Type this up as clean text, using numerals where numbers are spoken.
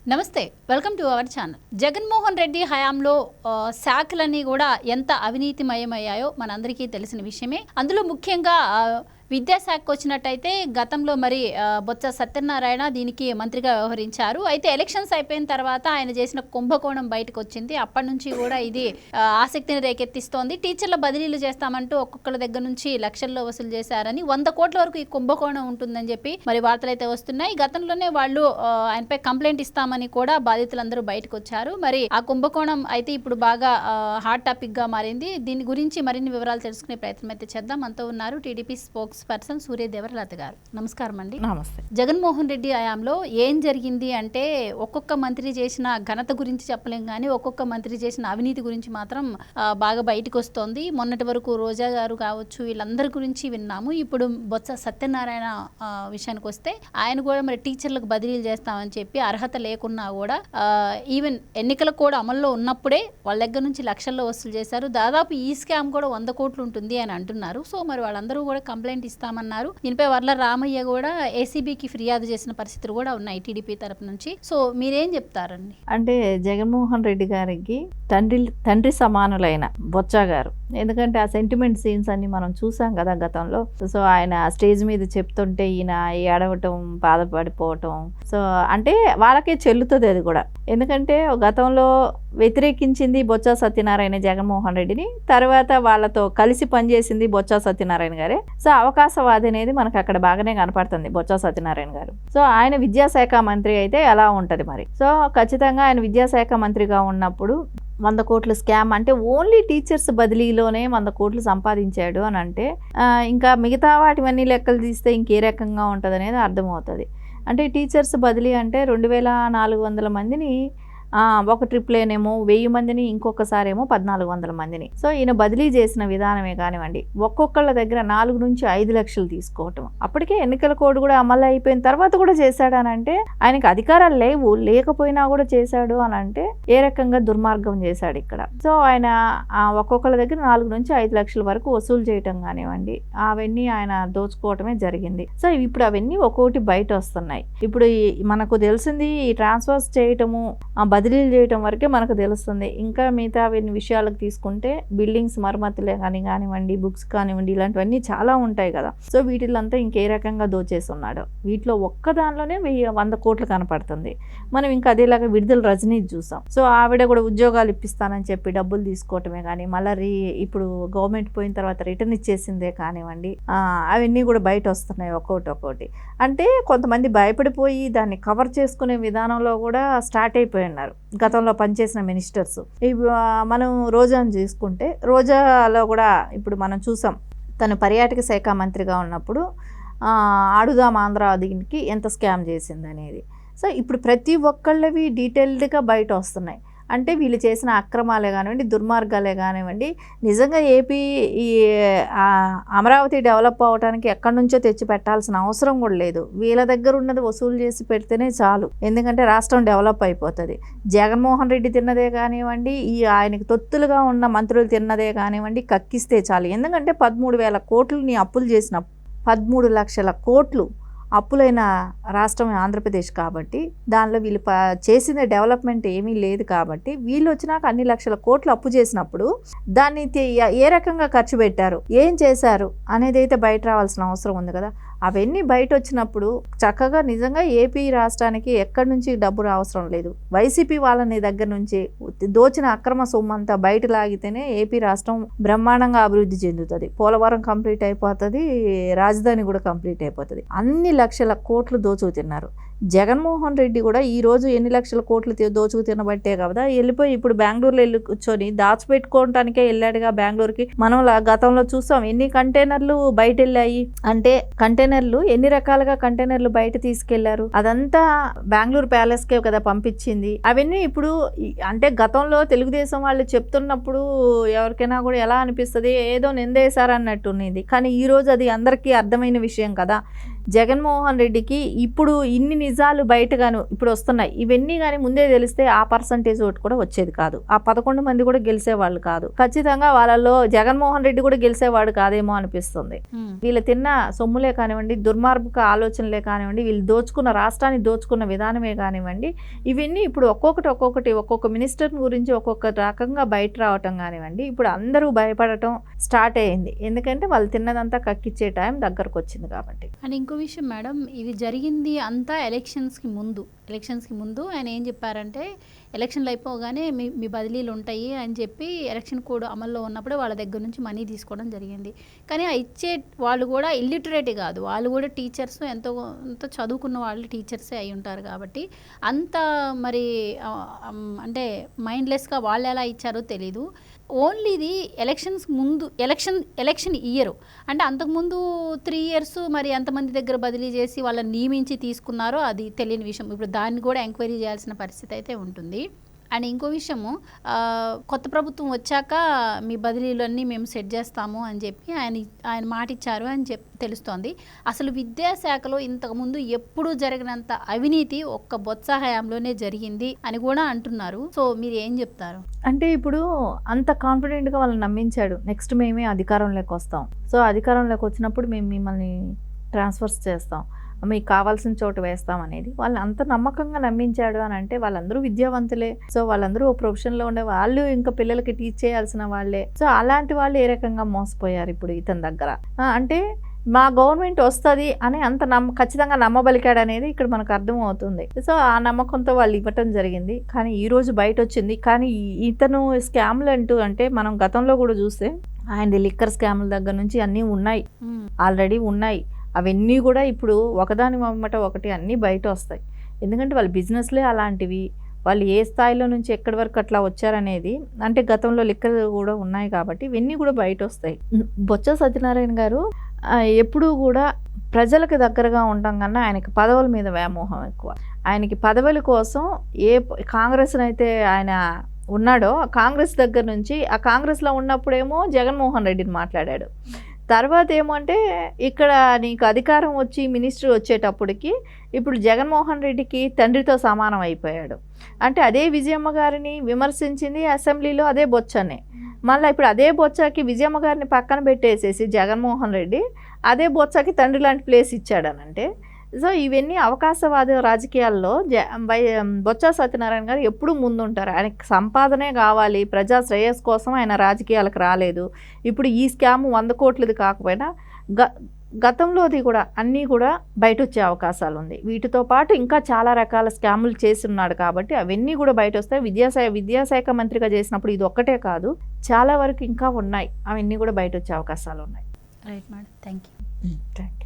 నమస్తే, welcome to our channel. Jaganmohan Reddy హయాంలో శాఖలన్నీ కూడా ఎంత అవినీతిమయమయ్యాయో మనందరికీ తెలిసిన విషయమే. అందులో ముఖ్యంగా విద్యాశాఖకు వచ్చినట్టయితే గతంలో మరి బొత్స సత్యనారాయణ దీనికి మంత్రిగా వ్యవహరించారు. అయితే ఎలక్షన్స్ అయిపోయిన తర్వాత ఆయన చేసిన కుంభకోణం బయటకు వచ్చింది. అప్పటి నుంచి కూడా ఇది ఆసక్తిని రేకెత్తిస్తోంది. టీచర్ల బదిలీలు చేస్తామంటూ ఒక్కొక్కరి దగ్గర నుంచి లక్షల్లో వసూలు చేశారని 100 కోట్ల వరకు ఈ కుంభకోణం ఉంటుందని చెప్పి మరి వార్తలు అయితే వస్తున్నాయి. గతంలోనే వాళ్ళు ఆయనపై కంప్లైంట్ ఇస్తామని కూడా బాధితులందరూ బయటకు వచ్చారు. మరి ఆ కుంభకోణం అయితే ఇప్పుడు బాగా హాట్ టాపిక్ గా మారింది. దీని గురించి మరిన్ని వివరాలు తెలుసుకునే ప్రయత్నం అయితే చేద్దాం. అంతా ఉన్నారు టీడీపీ స్పోక్స్ పర్సన్ సూర్యదేవరలత గారు. నమస్కారం అండి. నమస్తే. జగన్మోహన్ రెడ్డి హయాంలో ఏం జరిగింది అంటే ఒక్కొక్క మంత్రి చేసిన ఘనత గురించి చెప్పలేం కానీ ఒక్కొక్క మంత్రి చేసిన అవినీతి గురించి మాత్రం బాగా బయటకు వస్తోంది. మొన్నటి వరకు రోజా గారు కావచ్చు, వీళ్ళందరి గురించి విన్నాము. ఇప్పుడు బొత్స సత్యనారాయణ విషయానికి వస్తే ఆయన కూడా మరి టీచర్లకు బదిలీలు చేస్తామని చెప్పి అర్హత లేకున్నా కూడా ఈవెన్ ఎన్నికల కూడా అమల్లో ఉన్నప్పుడే వాళ్ళ దగ్గర నుంచి లక్షల్లో వసూలు చేశారు. దాదాపు ఈ స్కామ్ కూడా 100 కోట్లు ఉంటుంది అని అంటున్నారు. సో మరి వాళ్ళందరూ కూడా కంప్లైంట్ ఇస్తామన్నారు. దీనిపై వర్ల రామయ్య కూడా ఏసీబీకి ఫిర్యాదు చేసిన పరిస్థితులు కూడా ఉన్నాయి టీడీపీ తరపు నుంచి. సో మీరేం చెప్తారండి? అంటే జగన్మోహన్ రెడ్డి గారికి తండ్రి సమానులైన బొత్స గారు, ఎందుకంటే ఆ సెంటిమెంట్ సీన్స్ అన్ని మనం చూసాం కదా గతంలో. సో ఆయన స్టేజ్ మీద చెప్తుంటే ఈయన ఏడవటం, బాధపడిపోవటం, సో అంటే వాళ్ళకే చెల్లుతుంది అది కూడా. ఎందుకంటే గతంలో వ్యతిరేకించింది బొత్స సత్యనారాయణ జగన్మోహన్ రెడ్డిని, తర్వాత వాళ్ళతో కలిసి పనిచేసింది బొత్స సత్యనారాయణ గారే. సో అవకాశవాది అనేది మనకు అక్కడ బాగానే కనపడుతుంది బొత్స సత్యనారాయణ గారు. సో ఆయన విద్యాశాఖ మంత్రి అయితే ఎలా ఉంటుంది మరి? సో ఖచ్చితంగా ఆయన విద్యాశాఖ మంత్రిగా ఉన్నప్పుడు 100 కోట్ల స్కామ్ అంటే ఓన్లీ టీచర్స్ బదిలీలోనే 100 కోట్లు సంపాదించాడు అని అంటే ఇంకా మిగతా వాటివన్నీ లెక్కలు తీస్తే ఇంకే రకంగా ఉంటుంది అనేది అర్థమవుతుంది. అంటే టీచర్స్ బదిలీ అంటే 2400 మందిని ఒక ట్రిప్లేనేమో 1000 మందిని, ఇంకొకసారి ఏమో 1400 మందిని. సో ఈయన బదిలీ చేసిన విధానమే కానివ్వండి, ఒక్కొక్కళ్ళ దగ్గర 4 నుంచి 5 లక్షలు తీసుకోవటం. అప్పటికే ఎన్నికల కోడ్ కూడా అమలు అయిపోయిన తర్వాత కూడా చేశాడు అని అంటే ఆయనకి అధికారాలు లేకపోయినా కూడా చేశాడు అని అంటే ఏ రకంగా దుర్మార్గం చేశాడు ఇక్కడ. సో ఆయన ఒక్కొక్కళ్ళ దగ్గర 4 నుంచి 5 లక్షల వరకు వసూలు చేయటం కానివ్వండి, అవన్నీ ఆయన దోచుకోవటమే జరిగింది. సో ఇప్పుడు అవన్నీ ఒక్కొక్కటి బయట వస్తున్నాయి. ఇప్పుడు మనకు తెలిసింది ఈ ట్రాన్స్ఫర్స్ చేయటము, బదిలీలు చేయటం వరకే మనకు తెలుస్తుంది. ఇంకా మిగతా విషయాలకు తీసుకుంటే బిల్డింగ్స్ మరమ్మతులే కానివ్వండి, బుక్స్ కానివ్వండి, ఇలాంటివన్నీ చాలా ఉంటాయి కదా. సో వీటిలంతా ఇంకే రకంగా దోచేస్తున్నాడు. వీటిలో ఒక్కదానిలోనే 100 కోట్లు కనపడుతుంది. మనం ఇంకా అదేలాగా విడుదల రజనీ చూసాం. సో ఆవిడ కూడా ఉద్యోగాలు ఇప్పిస్తానని చెప్పి డబ్బులు తీసుకోవటమే కానీ, మళ్ళీ ఇప్పుడు గవర్నమెంట్ పోయిన తర్వాత రిటర్న్ ఇచ్చేసిందే కానివ్వండి, అవన్నీ కూడా బయట వస్తున్నాయి ఒక్కొక్కటి. అంటే కొంతమంది భయపడిపోయి దాన్ని కవర్ చేసుకునే విధానంలో కూడా స్టార్ట్ అయిపోయి ఉన్నారు గతంలో పనిచేసిన మినిస్టర్స్. మనం రోజాను చూసుకుంటే రోజాలో కూడా ఇప్పుడు మనం చూసాం, తను పర్యాటక శాఖ మంత్రిగా ఉన్నప్పుడు ఆడుదాం ఆంధ్ర దీనికి ఎంత స్కామ్ చేసింది అనేది. సో ఇప్పుడు ప్రతి ఒక్కళ్ళవి డీటెయిల్డ్గా బయట వస్తున్నాయి. అంటే వీళ్ళు చేసిన అక్రమాలే కానివ్వండి, దుర్మార్గాలే కానివ్వండి. నిజంగా ఏపీ ఈ అమరావతి డెవలప్ అవ్వడానికి ఎక్కడి నుంచో తెచ్చి పెట్టాల్సిన అవసరం కూడా లేదు. వీళ్ళ దగ్గర ఉన్నది వసూలు చేసి పెడితేనే చాలు, ఎందుకంటే రాష్ట్రం డెవలప్ అయిపోతుంది. జగన్మోహన్ రెడ్డి తిన్నదే కానివ్వండి, ఈ ఆయనకి తొత్తులుగా ఉన్న మంత్రులు తిన్నదే కానివ్వండి, కక్కిస్తే చాలు. ఎందుకంటే 13,000 కోట్లని అప్పులు చేసిన 13 లక్షల కోట్లు అప్పులైన రాష్ట్రం ఆంధ్రప్రదేశ్ కాబట్టి దానిలో వీళ్ళు చేసిన డెవలప్మెంట్ ఏమీ లేదు కాబట్టి వీళ్ళు వచ్చినాక అన్ని లక్షల కోట్లు అప్పు చేసినప్పుడు దాన్ని ఏ రకంగా ఖర్చు పెట్టారు, ఏం చేశారు అనేది అయితే బయట రావాల్సిన అవసరం ఉంది కదా. అవన్నీ బయట వచ్చినప్పుడు చక్కగా నిజంగా ఏపీ రాష్ట్రానికి ఎక్కడి నుంచి డబ్బు అవసరం లేదు. వైసీపీ వాళ్ళని దగ్గర నుంచి దోచిన అక్రమ సొమ్ము అంతా బయట లాగితేనే ఏపీ రాష్ట్రం బ్రహ్మాండంగా అభివృద్ధి చెందుతుంది. పోలవరం కంప్లీట్ అయిపోతుంది, రాజధాని కూడా కంప్లీట్ అయిపోతుంది. అన్ని లక్షల కోట్లు దోచుకు తిన్నారు. జగన్మోహన్ రెడ్డి కూడా ఈరోజు ఎన్ని లక్షల కోట్లు దోచుకు తినబట్టే కదా వెళ్ళిపోయి ఇప్పుడు బెంగళూరులో వెళ్ళి కూర్చొని దాచిపెట్టుకోవటానికే వెళ్ళాడుగా బెంగళూరుకి. మనం గతంలో చూసాం ఎన్ని కంటైనర్లు బయట వెళ్ళాయి అంటే, కంటైనర్లు ఎన్ని రకాలుగా కంటైనర్లు బయట తీసుకెళ్లారు. అదంతా బెంగళూరు ప్యాలెస్ కే కదా పంపించింది. అవన్నీ ఇప్పుడు అంటే గతంలో తెలుగుదేశం వాళ్ళు చెప్తున్నప్పుడు ఎవరికైనా కూడా ఎలా అనిపిస్తుంది, ఏదో నిందేశారన్నట్టు ఉన్నది. కానీ ఈ రోజు అది అందరికీ అర్థమైన విషయం కదా. జగన్మోహన్ రెడ్డికి ఇప్పుడు ఇన్ని నిజాలు బయటగాను ఇప్పుడు వస్తున్నాయి, ఇవన్నీ కానీ ముందే తెలిస్తే ఆ పర్సంటేజ్ ఓటు కూడా వచ్చేది కాదు, ఆ 11 మంది కూడా గెలిచేవాళ్ళు కాదు, ఖచ్చితంగా వాళ్ళలో జగన్మోహన్ రెడ్డి కూడా గెలిచేవాడు కాదేమో అనిపిస్తుంది. వీళ్ళు తిన్న సొమ్ములే కానివ్వండి, దుర్మార్గక ఆలోచనలే కానివ్వండి, వీళ్ళు దోచుకున్న రాష్ట్రాన్ని దోచుకున్న విధానమే కానివ్వండి, ఇవన్నీ ఇప్పుడు ఒక్కొక్క మినిస్టర్ గురించి ఒక్కొక్క రకంగా బయట రావటం కానివ్వండి, ఇప్పుడు అందరూ భయపడటం స్టార్ట్ అయ్యింది. ఎందుకంటే వాళ్ళు తిన్నదంతా కక్కిచ్చే టైం దగ్గరకు వచ్చింది కాబట్టి. అండ్ ఇంకో విషయం మేడం, ఇది జరిగింది అంతా ఎలక్షన్స్కి ముందు ఆయన ఏం చెప్పారంటే ఎలక్షన్లు అయిపోగానే మీ బదిలీలు ఉంటాయి అని చెప్పి ఎలక్షన్ కోడ్ అమల్లో ఉన్నప్పుడే వాళ్ళ దగ్గర నుంచి మనీ తీసుకోవడం జరిగింది. కానీ ఆ ఇచ్చే వాళ్ళు కూడా ఇల్లిటరేట్ కాదు, వాళ్ళు కూడా టీచర్స్ ఎంతో చదువుకున్న వాళ్ళు టీచర్సే అయి ఉంటారు కాబట్టి అంత మరి అంటే మైండ్లెస్గా వాళ్ళు ఎలా ఇచ్చారో తెలీదు. ఓన్లీ ఇది ఎలక్షన్స్ ముందు ఎలక్షన్ ఇయర్ అంటే అంతకుముందు 3 years మరి ఎంతమంది దగ్గర బదిలీ చేసి వాళ్ళని నియమించి తీసుకున్నారో అది తెలియని విషయం. ఇప్పుడు దాన్ని కూడా ఎంక్వైరీ చేయాల్సిన పరిస్థితి అయితే ఉంటుంది. అండ్ ఇంకో విషయము, కొత్త ప్రభుత్వం వచ్చాక మీ బదిలీలన్నీ మేము సెట్ చేస్తాము అని చెప్పి ఆయన మాట ఇచ్చారు అని తెలుస్తోంది. అసలు విద్యాశాఖలో ఇంతకుముందు ఎప్పుడూ జరిగినంత అవినీతి ఒక్క బొత్స హయాంలోనే జరిగింది అని కూడా అంటున్నారు. సో మీరు ఏం చెప్తారు? అంటే ఇప్పుడు అంత కాన్ఫిడెంట్గా వాళ్ళని నమ్మించాడు, నెక్స్ట్ మేమే అధికారంలోకి వస్తాం, సో అధికారంలోకి వచ్చినప్పుడు మేము మిమ్మల్ని ట్రాన్స్ఫర్స్ చేస్తాం, మీకు కావాల్సిన చోటు వేస్తాం అనేది వాళ్ళు అంత నమ్మకంగా నమ్మించాడు అని అంటే వాళ్ళందరూ విద్యావంతులే, సో వాళ్ళందరూ ఓ ప్రొఫెషన్లో ఉండే వాళ్ళు, ఇంకా పిల్లలకి టీచ్ చేయాల్సిన వాళ్ళే. సో అలాంటి వాళ్ళు ఏ రకంగా మోసపోయారు ఇప్పుడు ఇతని దగ్గర? అంటే మా గవర్నమెంట్ వస్తుంది అని అంత ఖచ్చితంగా నమ్మబలికాడు అనేది ఇక్కడ మనకు అర్థమవుతుంది. సో ఆ నమ్మకంతో వాళ్ళు ఇవ్వటం జరిగింది. కానీ ఈ రోజు బయట వచ్చింది. కానీ ఇతను స్కామ్లు అంటూ అంటే మనం గతంలో కూడా చూస్తే ఆయన లిక్కర్ స్కామ్ల దగ్గర నుంచి అన్నీ ఉన్నాయి, ఆల్రెడీ ఉన్నాయి. అవన్నీ కూడా ఇప్పుడు ఒకదాని వెంబట ఒకటి అన్నీ బయట వస్తాయి. ఎందుకంటే వాళ్ళ బిజినెస్లే అలాంటివి, వాళ్ళు ఏ స్థాయిలో నుంచి ఎక్కడి వరకు అట్లా వచ్చారనేది, అంటే గతంలో లిక్కర్ కూడా ఉన్నాయి కాబట్టి ఇవన్నీ కూడా బయట వస్తాయి. బొత్స సత్యనారాయణ గారు ఎప్పుడూ కూడా ప్రజలకు దగ్గరగా ఉండటం కన్నా ఆయనకి పదవుల మీద వ్యామోహం ఎక్కువ. ఆయనకి పదవుల కోసం కాంగ్రెస్ని అయితే ఆయన ఉన్నాడో కాంగ్రెస్ దగ్గర నుంచి, ఆ కాంగ్రెస్లో ఉన్నప్పుడేమో జగన్మోహన్ రెడ్డిని మాట్లాడాడు, తర్వాత ఏమంటే ఇక్కడ నీకు అధికారం వచ్చి మినిస్టర్ వచ్చేటప్పటికి ఇప్పుడు జగన్మోహన్ రెడ్డికి తండ్రితో సమానం అయిపోయాడు. అంటే అదే విజయమ్మ గారిని విమర్శించింది అసెంబ్లీలో అదే బొచ్చనే, మళ్ళీ ఇప్పుడు అదే బొచ్చకి విజయమ్మ గారిని పక్కన పెట్టేసేసి జగన్మోహన్ రెడ్డి అదే బొచ్చకి తండ్రి లాంటి ప్లేస్ ఇచ్చాడనంటే, సో ఇవన్నీ అవకాశవాద రాజకీయాల్లో బొత్స సత్యనారాయణ గారు ఎప్పుడూ ముందుంటారు. ఆయనకి సంపాదనే కావాలి, ప్రజా శ్రేయస్ కోసం ఆయన రాజకీయాలకు రాలేదు. ఇప్పుడు ఈ స్కామ్ 100 కోట్లది కాకపోయినా గతంలోది కూడా అన్నీ కూడా బయట వచ్చే అవకాశాలు ఉంది. వీటితో పాటు ఇంకా చాలా రకాల స్కాములు చేసి ఉన్నాడు కాబట్టి అవన్నీ కూడా బయట వస్తాయి. విద్యాశాఖ మంత్రిగా చేసినప్పుడు ఇది ఒక్కటే కాదు, చాలా వరకు ఇంకా ఉన్నాయి, అవన్నీ కూడా బయట వచ్చే అవకాశాలు ఉన్నాయి. Right madam, thank you.